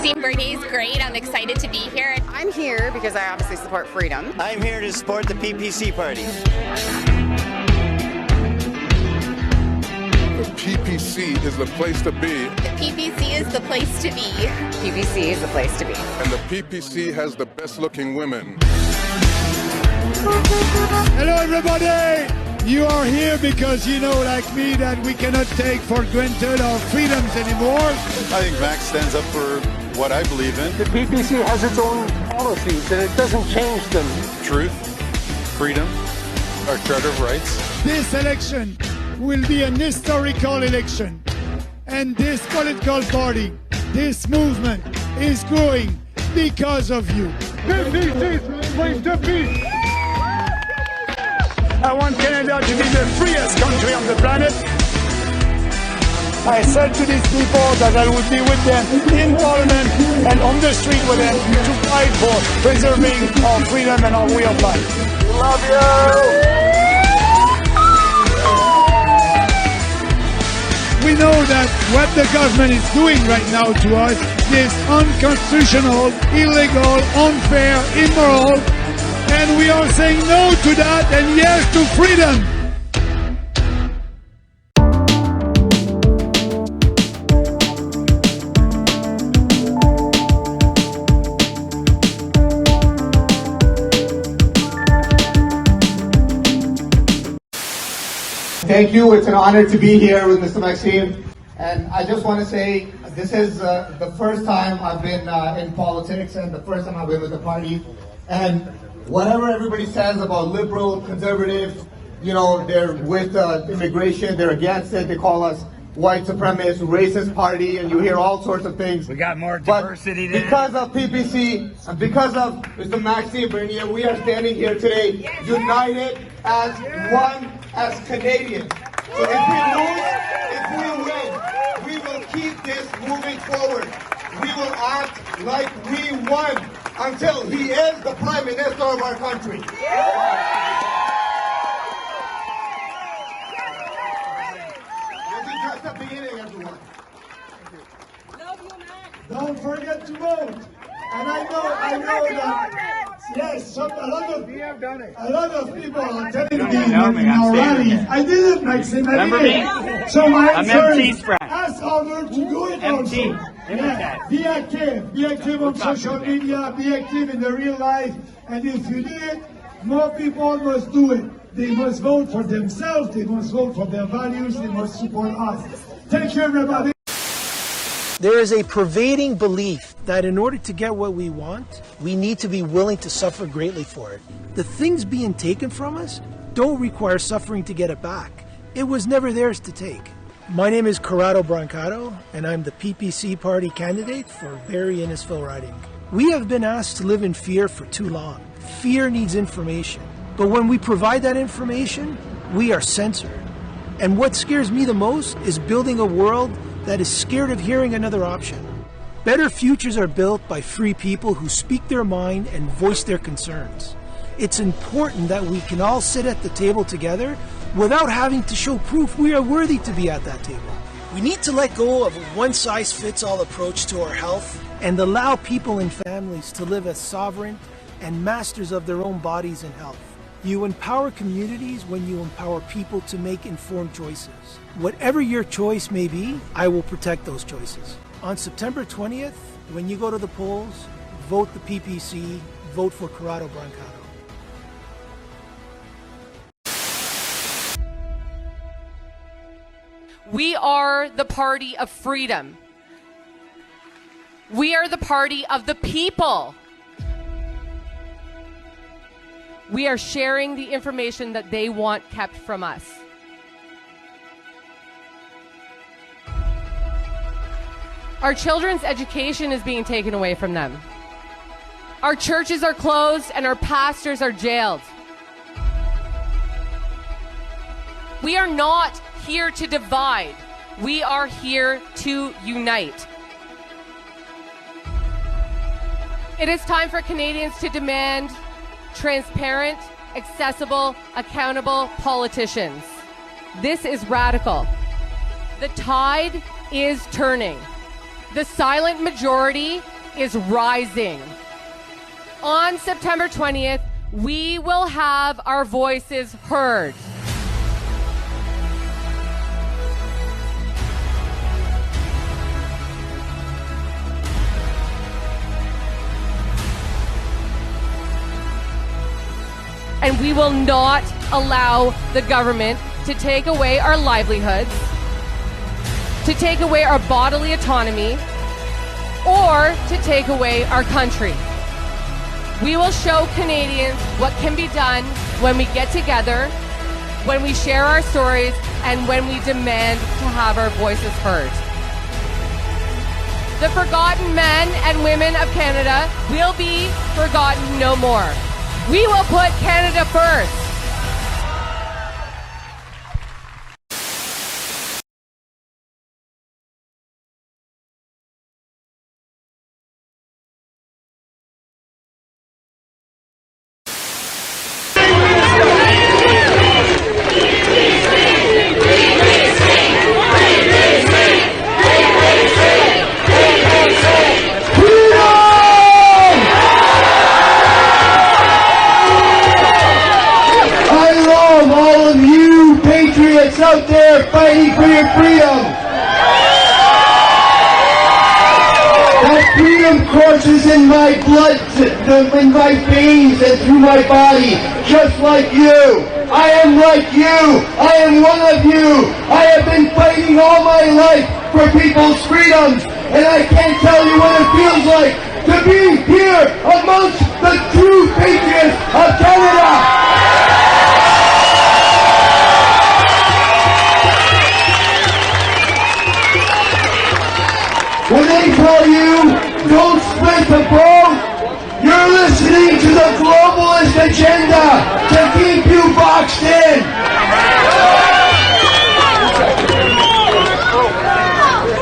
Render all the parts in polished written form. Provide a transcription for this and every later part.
vaccine. Bernie is great. I'm excited to be here. I'm here because I obviously support freedom. I'm here to support the PPC party. The PPC is the place to be. The PPC is the place to be. PPC is the place to be. And the PPC has the best looking women. Hello everybody! You are here because you know, like me, that we cannot take for granted our freedoms anymore. I think Max stands up for what I believe in. The PPC has its own policies and it doesn't change them. Truth, freedom, our Charter of Rights. This election will be an historical election. And this political party, this movement is growing because of you. PPC, place to be. I want Canada to be the freest country on the planet. I said to these people that I would be with them in Parliament and on the street with them to fight for preserving our freedom and our way of life. Love you! We know that what the government is doing right now to us is unconstitutional, illegal, unfair, immoral. And we are saying no to that and yes to freedom. Thank you. It's an honor to be here with Mr. Maxime. And I just want to say this is the first time I've been in politics and the first time I've been with the party. And whatever everybody says about liberal, conservative, you know, they're with immigration, they're against it, they call us white supremacist, racist party, and you hear all sorts of things. We got more diversity there. Because of PPC, and because of Mr. Maxime Bernier, we are standing here today, united as one, as Canadians. So if we lose, if we win, we will keep this moving forward. We will act like we won until he is the Prime Minister of our country. This is just the beginning, everyone. Don't forget to vote. And I know that, yes, a lot of people are telling me in our rallies. I didn't, Maxime, I didn't. So my answer is ask others to do it also. Yeah. Be active on social media, be active in the real life, and if you do it, more people must do it. They must vote for themselves, they must vote for their values, they must support us. Thank you, everybody. There is a pervading belief that in order to get what we want, we need to be willing to suffer greatly for it. The things being taken from us don't require suffering to get it back. It was never theirs to take. My name is Corrado Brancato, and I'm the PPC party candidate for Barrie Innisfil riding. We have been asked to live in fear for too long. Fear needs information. But when we provide that information, we are censored. And what scares me the most is building a world that is scared of hearing another option. Better futures are built by free people who speak their mind and voice their concerns. It's important that we can all sit at the table together without having to show proof we are worthy to be at that table. We need to let go of a one-size-fits-all approach to our health and allow people and families to live as sovereign and masters of their own bodies and health. You empower communities when you empower people to make informed choices. Whatever your choice may be, I will protect those choices. On September 20th, when you go to the polls, vote the PPC, vote for Corrado Brancato. We are the party of freedom. We are the party of the people. We are sharing the information that they want kept from us. Our children's education is being taken away from them. Our churches are closed and our pastors are jailed. We are not here to divide. We are here to unite. It is time for Canadians to demand transparent, accessible, accountable politicians. This is radical. The tide is turning. The silent majority is rising. On September 20th, we will have our voices heard. And we will not allow the government to take away our livelihoods, to take away our bodily autonomy, or to take away our country. We will show Canadians what can be done when we get together, when we share our stories, and when we demand to have our voices heard. The forgotten men and women of Canada will be forgotten no more. We will put Canada first. Out there fighting for your freedom. That freedom courses in my blood, in my veins and through my body, just like you. I am like you. I am one of you. I have been fighting all my life for people's freedoms, and I can't tell you what it feels like to be here amongst the true patriots of Canada. When they tell you, don't split the vote, you're listening to the globalist agenda to keep you boxed in.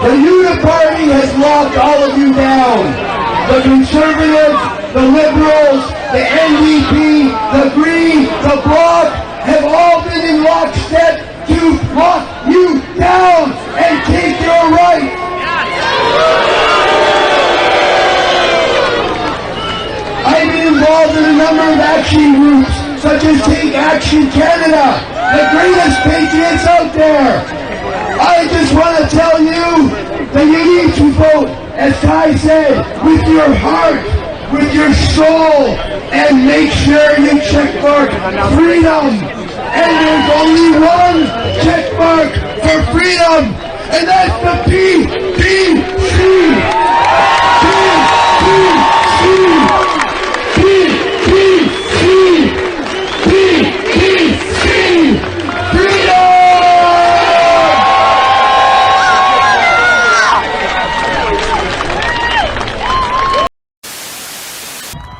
The Uniparty has locked all of you down. The Conservatives, the Liberals, the NDP, the Green, the Bloc have all been in lockstep to lock you down and take your rights. I've been involved in a number of action groups, such as Take Action Canada, the greatest patriots out there. I just want to tell you that you need to vote, as Ty said, with your heart, with your soul, and make sure you checkmark freedom. And there's only one checkmark for freedom, and that's the PPC.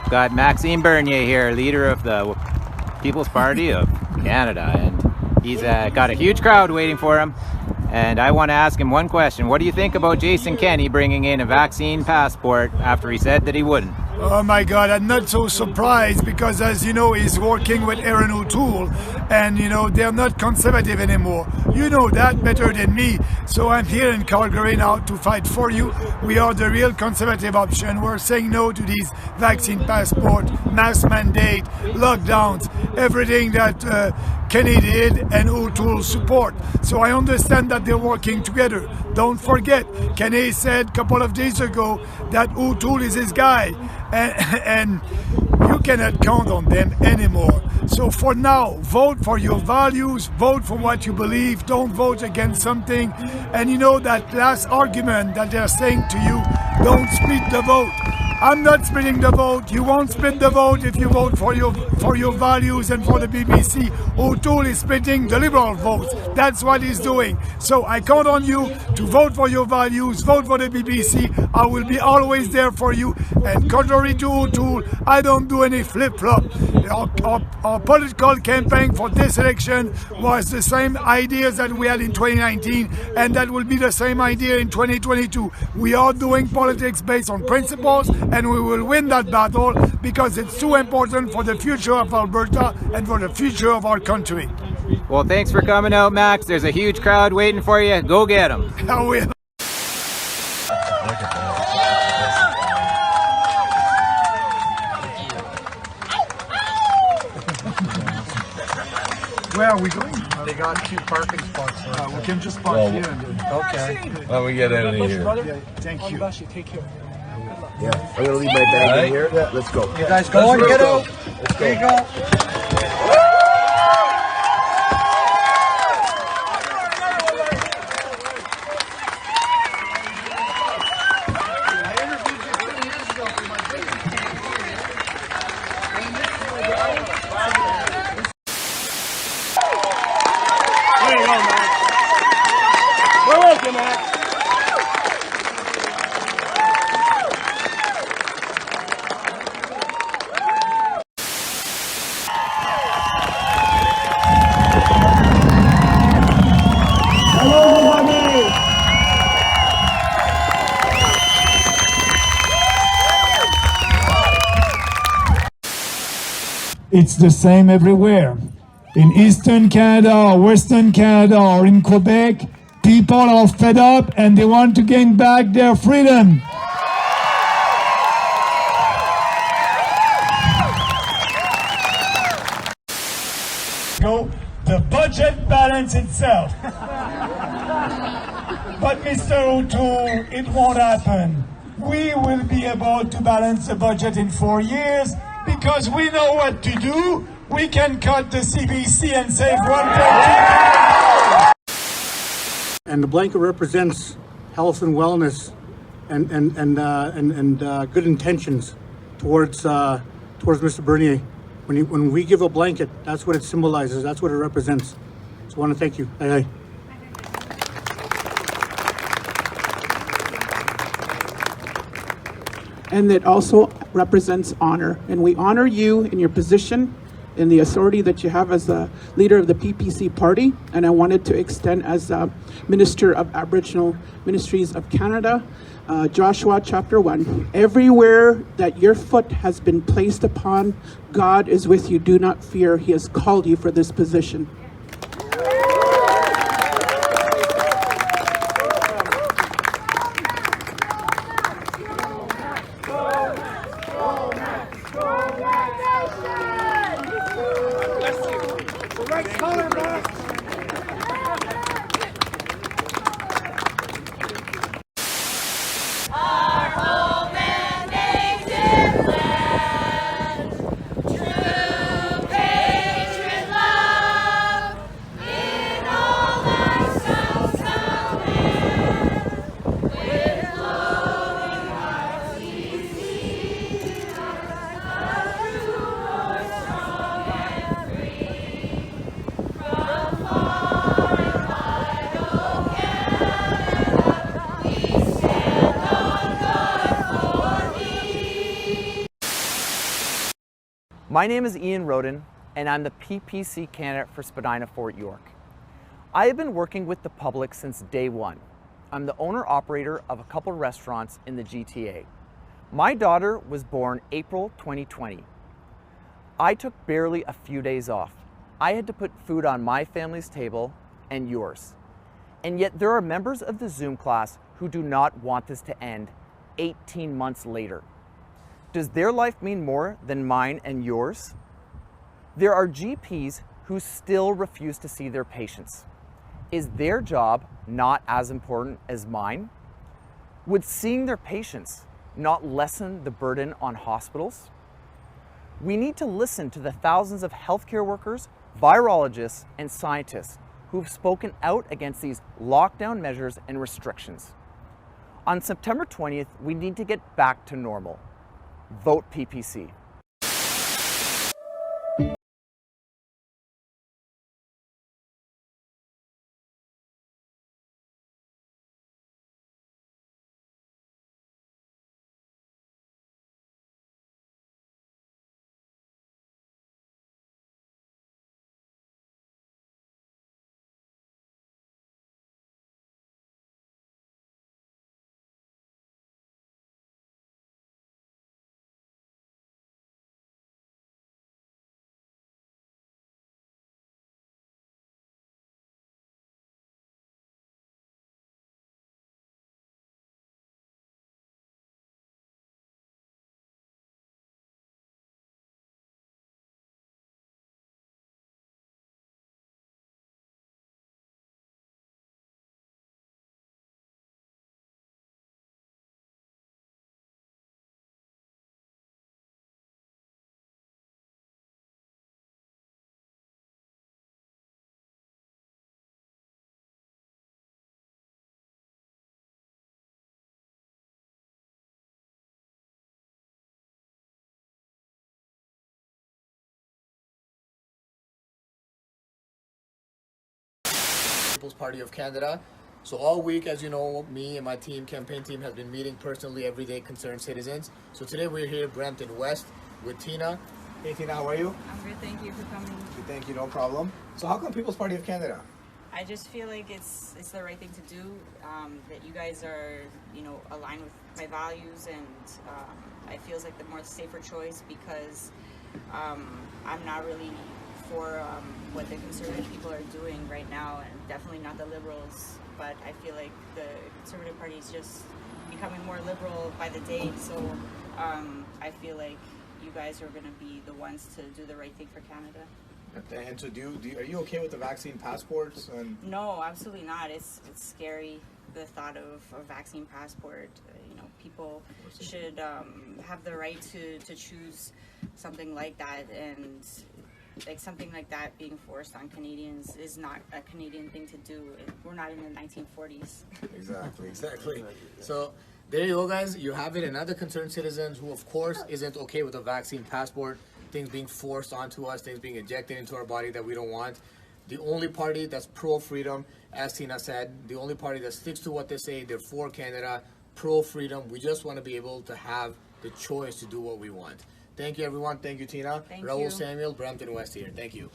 Got Maxime Bernier here, leader of the People's Party of Canada, and he's got a huge crowd waiting for him. And I want to ask him one question. What do you think about Jason Kenney bringing in a vaccine passport after he said that he wouldn't? Oh my God, I'm not so surprised because, as you know, he's working with Erin O'Toole and, you know, they're not conservative anymore. You know that better than me. So I'm here in Calgary now to fight for you. We are the real conservative option. We're saying no to these vaccine passport, mask mandate, lockdowns, everything that Kenney did and O'Toole support. So I understand that they're working together. Don't forget, Kenney said a couple of days ago that O'Toole is his guy, and you cannot count on them anymore. So for now, vote for your values, vote for what you believe, don't vote against something. And you know that last argument that they're saying to you, don't split the vote. I'm not splitting the vote. You won't split the vote if you vote for your values and for the BBC. O'Toole is splitting the Liberal votes. That's what he's doing. So I count on you to vote for your values, vote for the BBC. I will be always there for you. And contrary to O'Toole, I don't do any flip-flop. Our political campaign for this election was the same ideas that we had in 2019, and that will be the same idea in 2022. We are doing politics based on principles, and we will win that battle because it's too important for the future of Alberta and for the future of our country. Well, thanks for coming out, Max. There's a huge crowd waiting for you. Go get them. I will. Where are we going? They got 2 parking spots. We can just park here. Okay. Let me get out of here. Yeah, thank you. Take care. Yeah, I'm gonna leave my bag in here. Yeah. Let's go. You guys go and get out. There you go. It's the same everywhere. In Eastern Canada, Western Canada, or in Quebec, people are fed up and they want to gain back their freedom. Go, the budget balance itself. But Mr. O'Toole, it won't happen. We will be able to balance the budget in 4 years because we know what to do. We can cut the CBC and save 1.2 billion. And the blanket represents health and wellness and good intentions towards Mr. Bernier. When we give a blanket, that's what it symbolizes. That's what it represents. So I want to thank you. Hey. And it also represents honor. And we honor you in your position, in the authority that you have as the leader of the PPC party. And I wanted to extend as Minister of Aboriginal Ministries of Canada, Joshua chapter 1. Everywhere that your foot has been placed upon, God is with you. Do not fear. He has called you for this position. My name is Ian Roden, and I'm the PPC candidate for Spadina-Fort York. I have been working with the public since day one. I'm the owner-operator of a couple restaurants in the GTA. My daughter was born April 2020. I took barely a few days off. I had to put food on my family's table and yours. And yet there are members of the Zoom class who do not want this to end 18 months later. Does their life mean more than mine and yours? There are GPs who still refuse to see their patients. Is their job not as important as mine? Would seeing their patients not lessen the burden on hospitals? We need to listen to the thousands of healthcare workers, virologists, and scientists who have spoken out against these lockdown measures and restrictions. On September 20th, we need to get back to normal. Vote PPC. People's Party of Canada. So all week, as you know, me and my campaign team, has been meeting personally every day, concerned citizens. So today we're here, Brampton West, with Tina. Hey Tina, how are you? I'm good, thank you for coming. Thank you, no problem. So how come People's Party of Canada? I just feel like it's the right thing to do, that you guys are, aligned with my values, and I feel like the more safer choice, because I'm not really for what the conservative people are doing right now, and definitely not the liberals, but I feel like the Conservative Party is just becoming more liberal by the day, so I feel like you guys are going to be the ones to do the right thing for Canada. And so are you okay with the vaccine passports? No, absolutely not. It's scary, the thought of a vaccine passport. People should have the right to choose something like that, and like something like that being forced on Canadians is not a Canadian thing to do. We're not in the 1940s. Exactly. So there you go, guys. You have it. And other concerned citizens who, of course, isn't okay with a vaccine passport, things being forced onto us, things being injected into our body that we don't want. The only party that's pro-freedom, as Tina said, the only party that sticks to what they say, they're for Canada, pro-freedom. We just want to be able to have the choice to do what we want. Thank you, everyone. Thank you, Tina. Raul Samuel, Brampton West here. Thank you.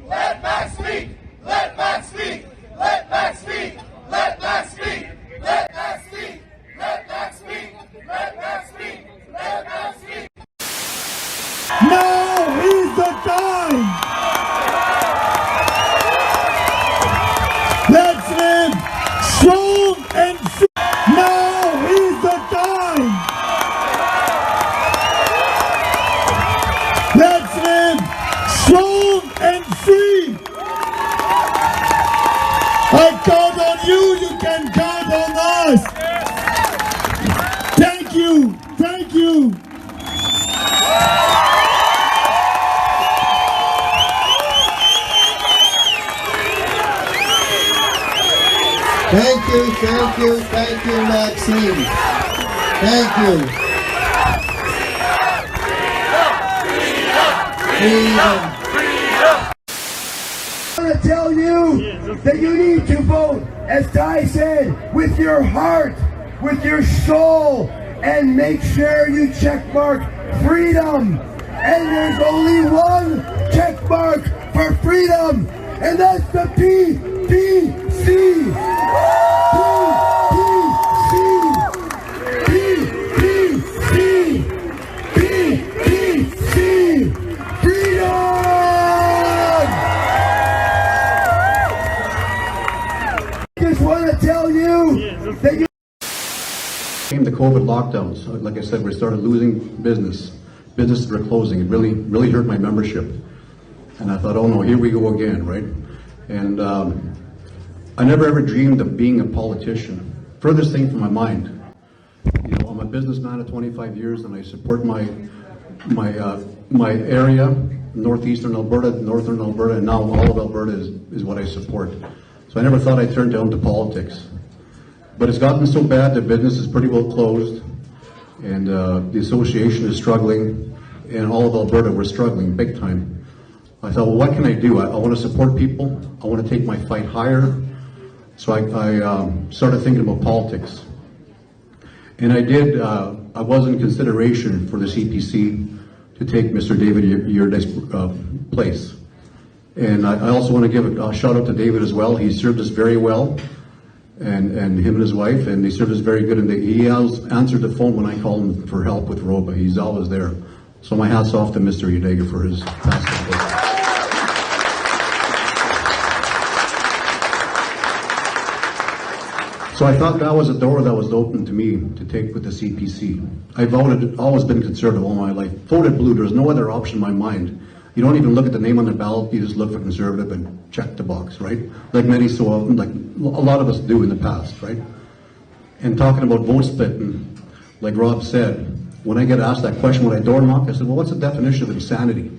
Let Max speak! Let Max speak! Let Max speak! Let Max speak! Let Max speak! Let Max speak! Let Max speak! Let Max speak! Now is the time! Let's live strong and free! Now is the time! Let's live strong and free! I count on you, you can count on us! Thank you! Thank you! Thank you, Maxine. Thank you. I want to tell you that you need to vote, as Ty said, with your heart, with your soul, and make sure you check mark freedom. And there's only one check mark for freedom, and that's the PPC. Came the COVID lockdowns. Like I said, we started losing business. Businesses were closing. It really hurt my membership. And I thought, oh no, here we go again, right? And I never ever dreamed of being a politician. Furthest thing from my mind. I'm a businessman of 25 years, and I support my area, northeastern Alberta, northern Alberta, and now all of Alberta is what I support. So I never thought I'd turn down to politics. But it's gotten so bad that business is pretty well closed, and the association is struggling, and all of Alberta, we're struggling big time. I thought, well, what can I do? I want to support people. I want to take my fight higher. So I started thinking about politics. And I did, I was in consideration for the CPC to take Mr. David Yurde's place. And I also want to give a shout out to David as well. He served us very well. And him and his wife, and they served us very good. And he has answered the phone when I call him for help with ROBA. He's always there. So my hat's off to Mr. Udega for his past support. So I thought that was a door that was open to me to take with the CPC. I've always been conservative all my life. Voted blue. There's no other option in my mind. You don't even look at the name on the ballot, you just look for conservative and check the box, right? Like a lot of us do in the past, right? And talking about vote splitting, like Rob said, when I get asked that question when I door knock, I said, well, what's the definition of insanity?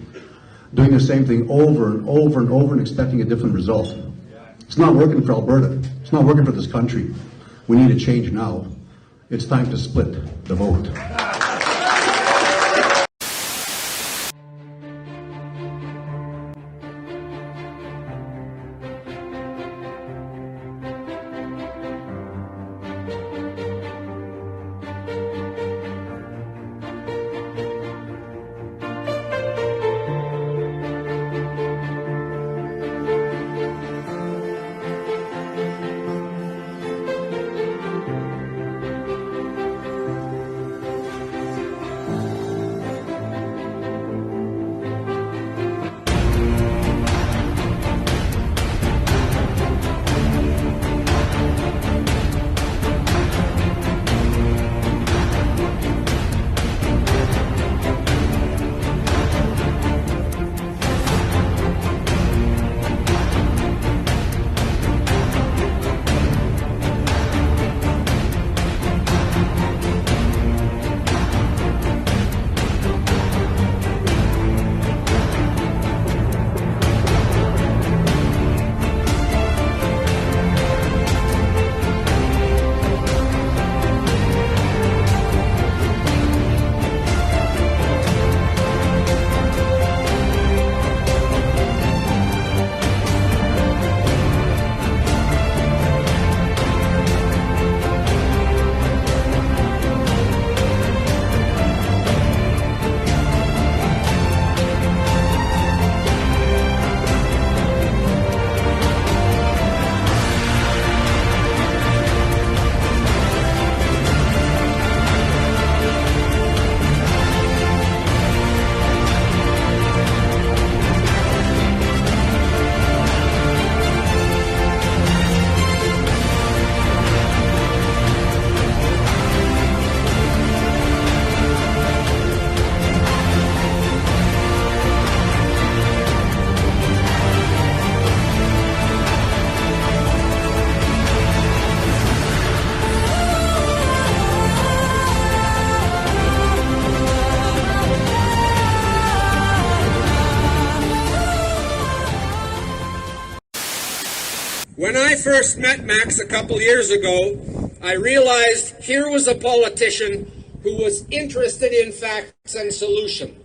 Doing the same thing over and over and over and expecting a different result. It's not working for Alberta. It's not working for this country. We need a change now. It's time to split the vote. first met Max a couple years ago, I realized here was a politician who was interested in facts and solutions.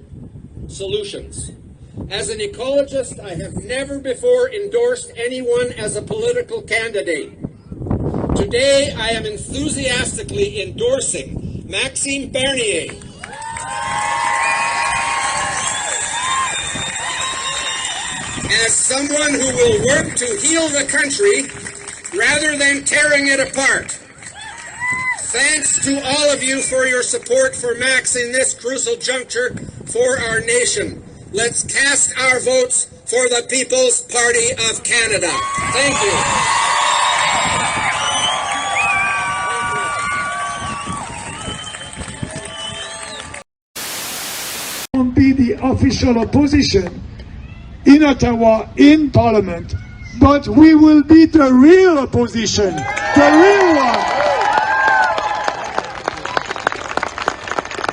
As an ecologist, I have never before endorsed anyone as a political candidate. Today, I am enthusiastically endorsing Maxime Bernier. As someone who will work to heal the country rather than tearing it apart. Thanks to all of you for your support for Max in this crucial juncture for our nation. Let's cast our votes for the People's Party of Canada. Thank you. Won't be the official opposition in Ottawa, in Parliament, but we will be the real opposition, the real one.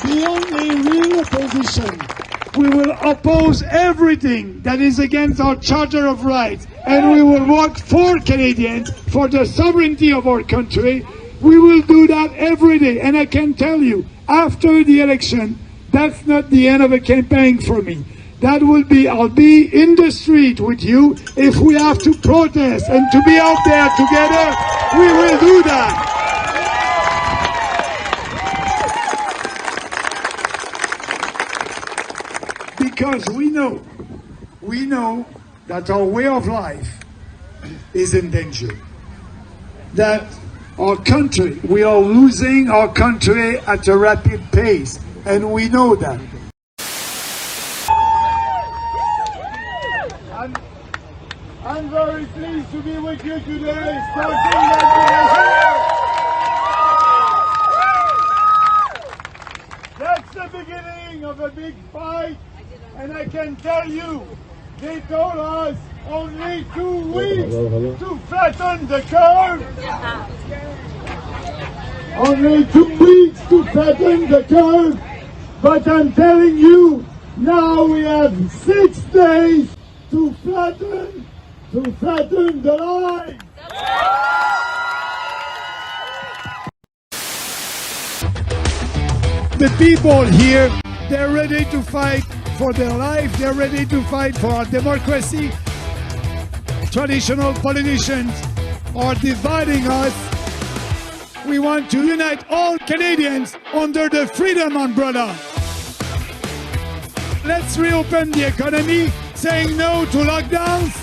The only real opposition. We will oppose everything that is against our Charter of Rights, and we will work for Canadians, for the sovereignty of our country. We will do that every day, and I can tell you, after the election, that's not the end of a campaign for me. That will be, I'll be in the street with you. If we have to protest and to be out there together, we will do that. Because we know that our way of life is in danger. That our country, we are losing our country at a rapid pace, and we know that. I'm very pleased to be with you today, starting that we are here. That's the beginning of a big fight, and I can tell you, they told us only 2 weeks to flatten the curve. Only 2 weeks to flatten the curve, but I'm telling you, now we have 6 days to flatten the line. The people here, they're ready to fight for their life, they're ready to fight for our democracy. Traditional politicians are dividing us. We want to unite all Canadians under the freedom umbrella. Let's reopen the economy, saying no to lockdowns,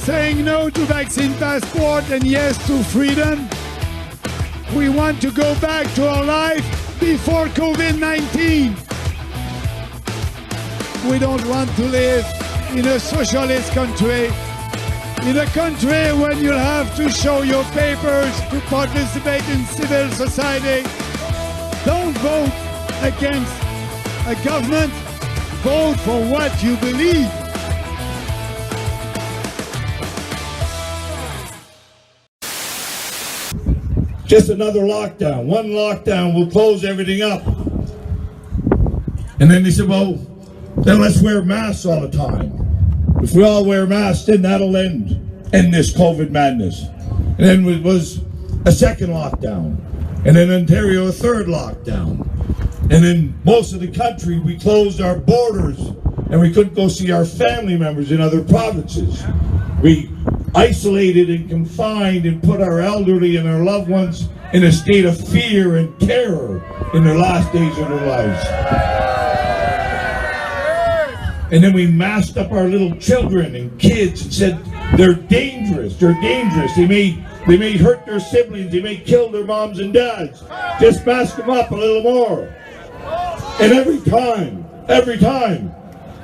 saying no to vaccine passport and yes to freedom. We want to go back to our life before COVID-19. We don't want to live in a socialist country, in a country when you'll have to show your papers to participate in civil society. Don't vote against a government, vote for what you believe. Just another lockdown. One lockdown will close everything up. And then they said, well, then let's wear masks all the time. If we all wear masks, then that'll end this COVID madness. And then it was a second lockdown. And then Ontario, a third lockdown. And then most of the country, we closed our borders and we couldn't go see our family members in other provinces. We isolated and confined and put our elderly and our loved ones in a state of fear and terror in their last days of their lives. And then we masked up our little children and kids and said, they're dangerous, they're dangerous. They may hurt their siblings, they may kill their moms and dads. Just mask them up a little more. And every time,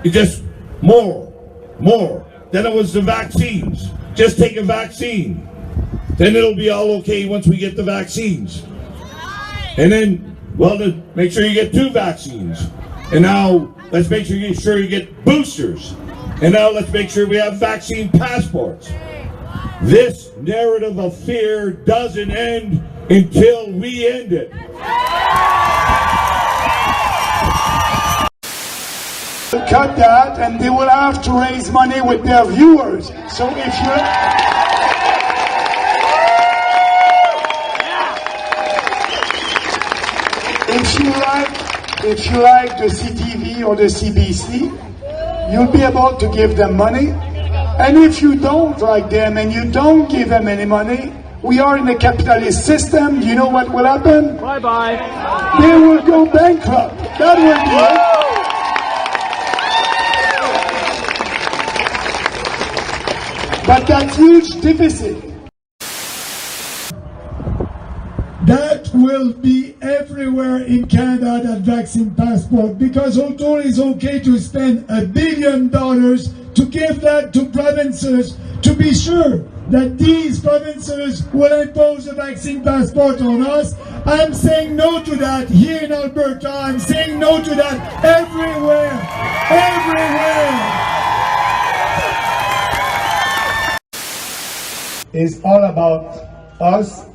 it just more. Then it was the vaccines. Just take a vaccine. Then it'll be all okay once we get the vaccines. And then, well, make sure you get 2 vaccines. And now, let's make sure you get boosters. And now let's make sure we have vaccine passports. This narrative of fear doesn't end until we end it. Cut that, and they will have to raise money with their viewers. So if you're if you like the CTV or the CBC, you'll be able to give them money. And if you don't like them and you don't give them any money, we are in a capitalist system. You know what will happen? Bye-bye. They will go bankrupt. That will be it. But that huge deficit, that will be everywhere in Canada, that vaccine passport, because although it's okay to spend $1 billion to give that to provinces, to be sure that these provinces will impose a vaccine passport on us, I'm saying no to that here in Alberta. I'm saying no to that everywhere. It's all about us,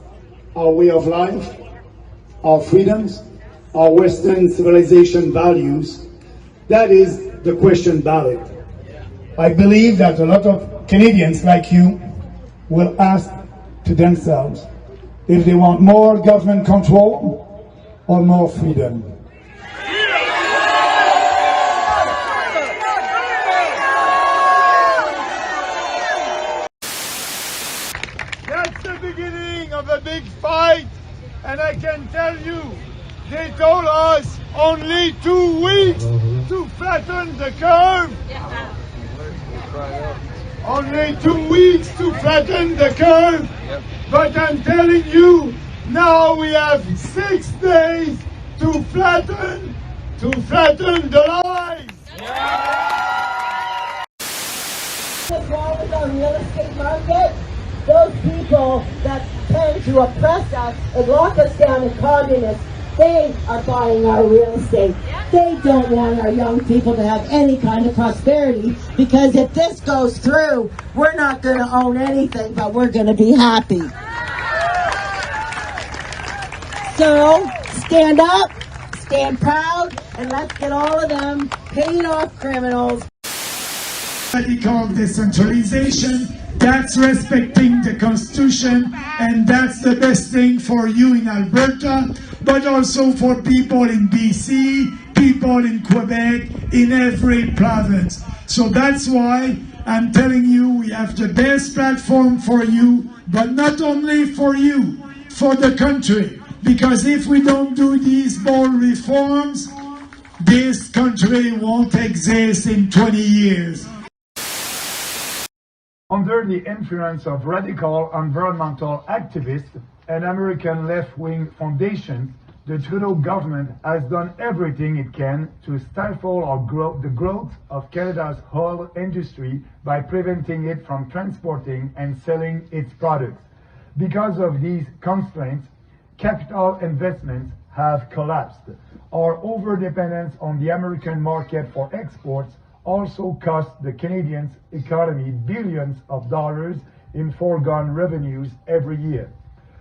our way of life, our freedoms, our Western civilization values. That is the question ballot. I believe that a lot of Canadians like you will ask to themselves if they want more government control or more freedom. That's the beginning of a big fight, and I can tell you, they told us only 2 weeks to flatten the curve. Only 2 weeks to flatten the curve, but I'm telling you, now we have 6 days to flatten the lines. What's wrong with our real estate market? Those people that tend to oppress us and lock us down in communists, they are buying our real estate. They don't want our young people to have any kind of prosperity, because if this goes through, we're not going to own anything, but we're going to be happy. So, stand up, stand proud, and let's get all of them paid off criminals. Radical decentralization, that's respecting the Constitution, and that's the best thing for you in Alberta, but also for people in BC, people in Quebec, in every province. So that's why I'm telling you we have the best platform for you, but not only for you, for the country. Because if we don't do these bold reforms, this country won't exist in 20 years. Under the influence of radical environmental activists and American left-wing foundations, the Trudeau government has done everything it can to stifle the growth of Canada's oil industry by preventing it from transporting and selling its products. Because of these constraints, capital investments have collapsed. Our overdependence on the American market for exports also cost the Canadian economy billions of dollars in foregone revenues every year.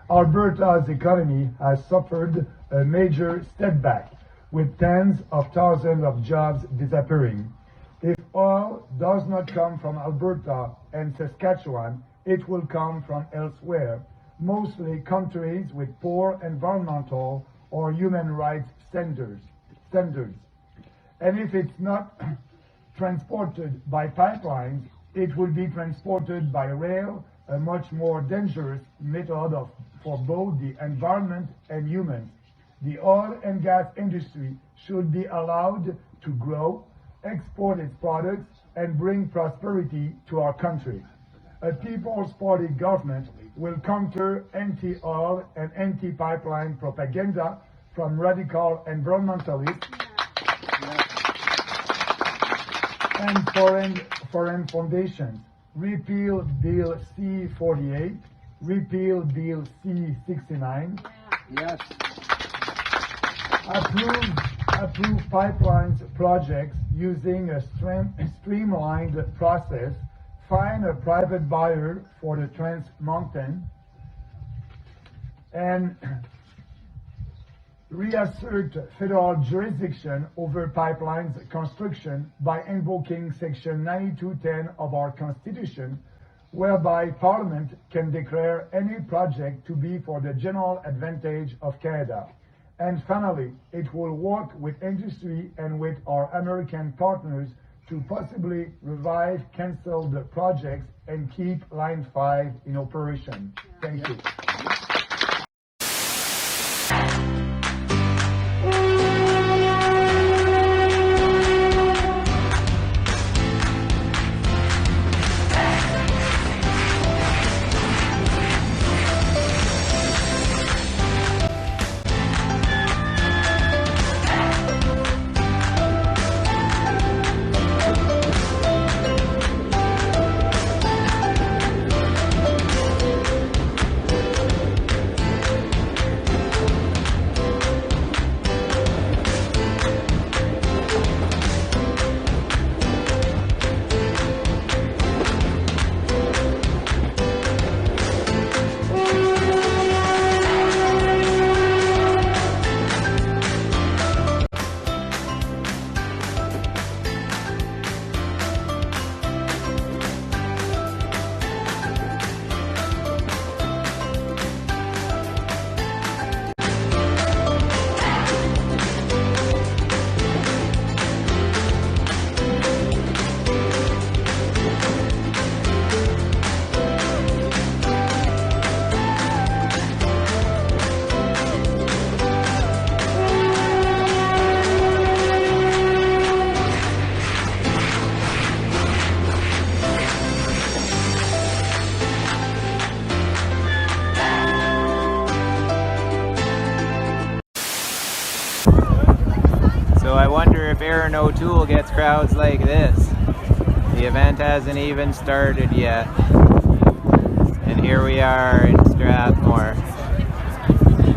Alberta's economy has suffered a major step back, with tens of thousands of jobs disappearing. If oil does not come from Alberta and Saskatchewan, it will come from elsewhere, mostly countries with poor environmental or human rights standards. And if it's not transported by pipelines, it will be transported by rail, a much more dangerous method for both the environment and humans. The oil and gas industry should be allowed to grow, export its products, and bring prosperity to our country. A People's Party government will counter anti-oil and anti-pipeline propaganda from radical environmentalists and foreign foundations. Repeal Bill C-48, repeal Bill C-69. Yes. Approve pipelines projects using a streamlined process. Find a private buyer for the Trans Mountain, and reassert federal jurisdiction over pipelines construction by invoking Section 9210 of our Constitution, whereby Parliament can declare any project to be for the general advantage of Canada, And finally, it will work with industry and with our American partners to possibly revive canceled projects and keep Line 5 in operation. Thank you. So I wonder if Aaron O'Toole gets crowds like this. The event hasn't even started yet. And here we are in Strathmore.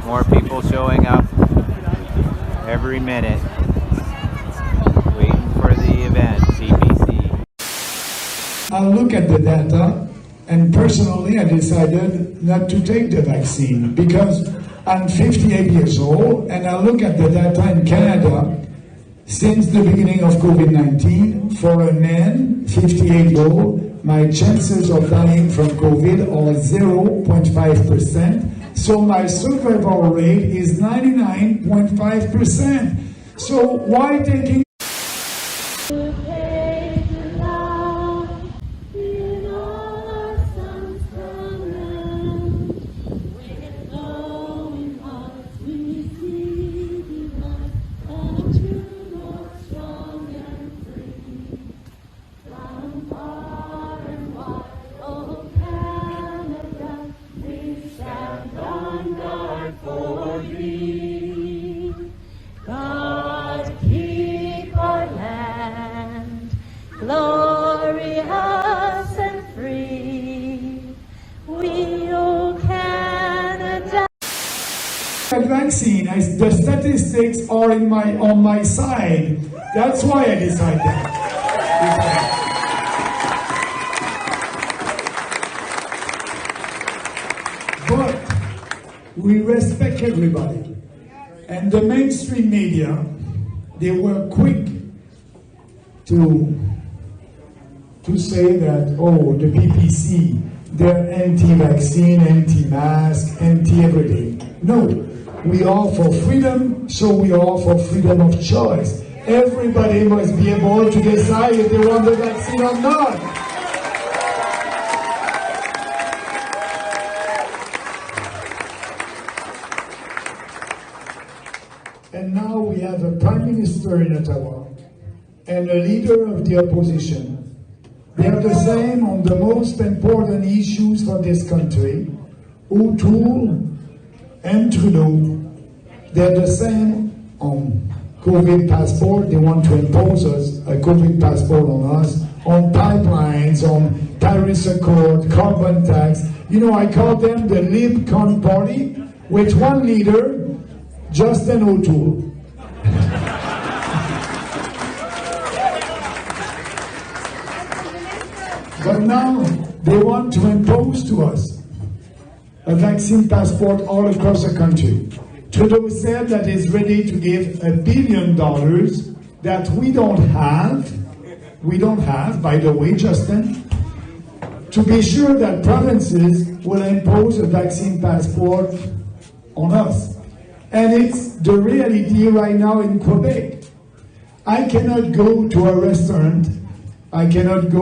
More people showing up every minute. Waiting for the event, CPC. I look at the data, and personally I decided not to take the vaccine because I'm 58 years old, and I look at the data in Canada. Since the beginning of COVID-19, for a man, 58 years old, my chances of dying from COVID are 0.5%. So my survival rate is 99.5%. So why taking God keep our land glorious and free. We, O Canada. vaccine? The statistics are on my side. That's why I decided that. But we respect everybody. And the mainstream media, they were quick to say that, oh, the PPC, they're anti-vaccine, anti-mask, anti-everything. No, we are for freedom, so we are for freedom of choice. Everybody must be able to decide if they want the vaccine or not. And now we have a prime minister in Ottawa and a leader of the opposition. They are the same on the most important issues for this country. O'Toole and Trudeau, they're the same on COVID passport. They want to impose us a COVID passport on us, on pipelines, on Paris Accord, carbon tax. You know, I call them the LibCon party with one leader, Justin O'Toole. But now they want to impose to us a vaccine passport all across the country. Trudeau said that he's ready to give $1 billion that we don't have, by the way, Justin, to be sure that provinces will impose a vaccine passport on us. And it's the reality right now in Quebec. I cannot go to a restaurant. I cannot go.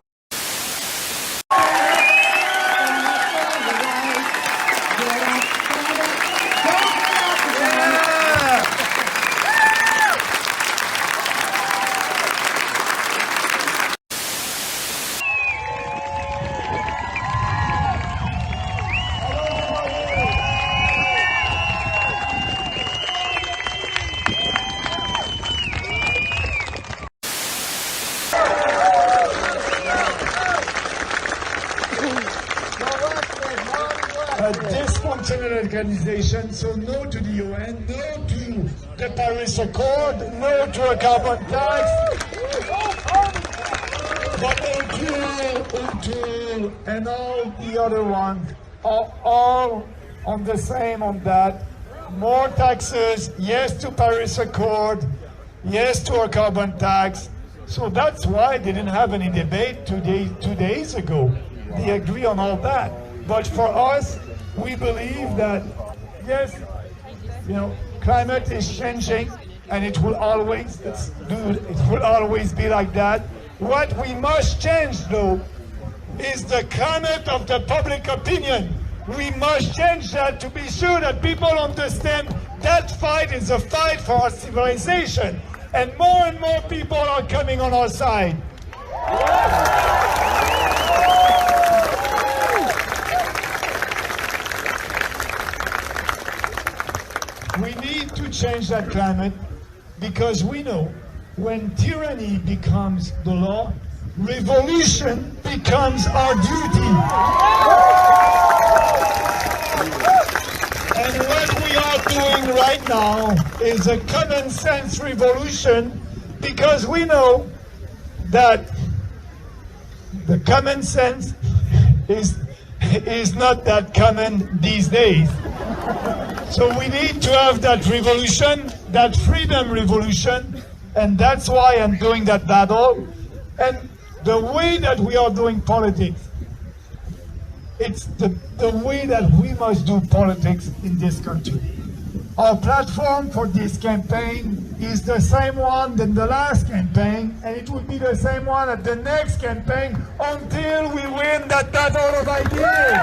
A dysfunctional organization, so no to the UN, no to the Paris Accord, no to a carbon tax. But UNCUT and all the other ones are all on the same on that. More taxes, yes to Paris Accord, yes to a carbon tax. So that's why they didn't have any debate 2 days ago. They agree on all that. But for us, we believe that, yes, climate is changing, and it will always, it will always be like that. What we must change, though, is the climate of the public opinion. We must change that to be sure that people understand that fight is a fight for our civilization. And more people are coming on our side. We need to change that climate because we know when tyranny becomes the law, revolution becomes our duty. And what we are doing right now is a common sense revolution because we know that the common sense is not that common these days. So we need to have that revolution, that freedom revolution, and that's why I'm doing that battle. And the way that we are doing politics, it's the way that we must do politics in this country. Our platform for this campaign is the same one than the last campaign, and it will be the same one at the next campaign until we win that battle of ideas.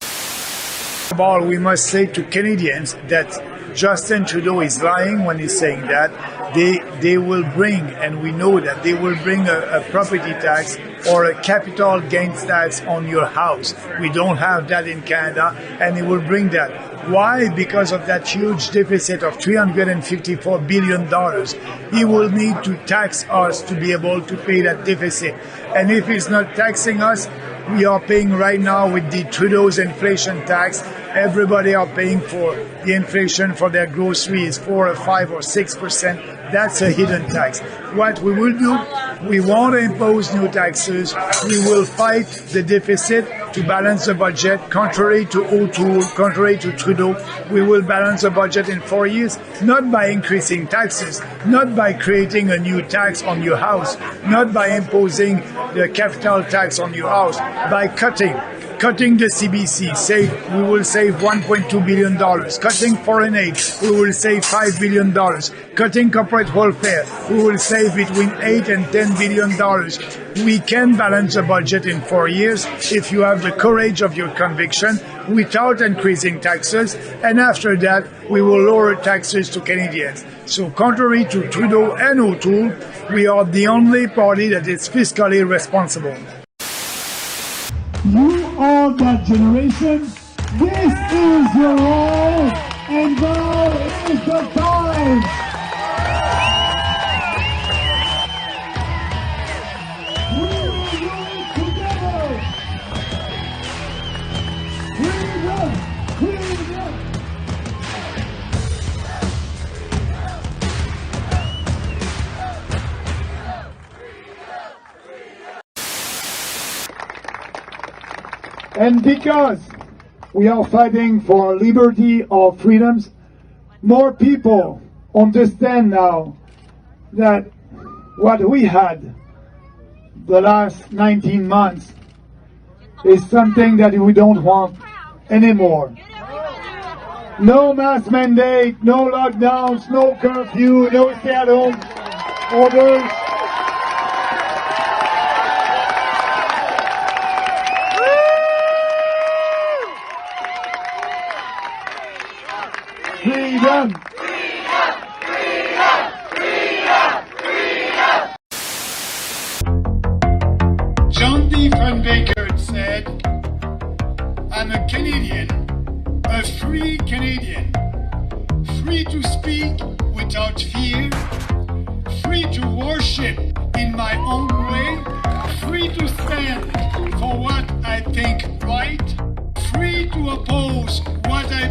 First of all, we must say to Canadians that Justin Trudeau is lying when he's saying that. They will bring, and we know that they will bring a property tax or a capital gains tax on your house. We don't have that in Canada, and they will bring that. Why? Because of that huge deficit of $354 billion. He will need to tax us to be able to pay that deficit. And if he's not taxing us, we are paying right now with the Trudeau's inflation tax. Everybody are paying for the inflation for their groceries, 4 or 5 or 6%. That's a hidden tax. What we will do, we won't impose new taxes. We will fight the deficit to balance the budget. Contrary to O'Toole, contrary to Trudeau, we will balance the budget in 4 years, not by increasing taxes, not by creating a new tax on your house, not by imposing the capital tax on your house, by cutting the CBC, we will save $1.2 billion. Cutting foreign aid, we will save $5 billion. Cutting corporate welfare, we will save between $8 and $10 billion. We can balance the budget in 4 years if you have the courage of your conviction without increasing taxes, and after that, we will lower taxes to Canadians. So contrary to Trudeau and O'Toole, we are the only party that is fiscally responsible. You are that generation. This is your role, and now is the time. We will do it together. Freedom. And because we are fighting for liberty or freedoms, more people understand now that what we had the last 19 months is something that we don't want anymore. No mask mandate, no lockdowns, no curfew, no stay-at-home orders. Freedom! John D. Baker said, I'm a Canadian, a free Canadian, free to speak without fear, free to worship in my own way, free to stand for what I think right, free to oppose what I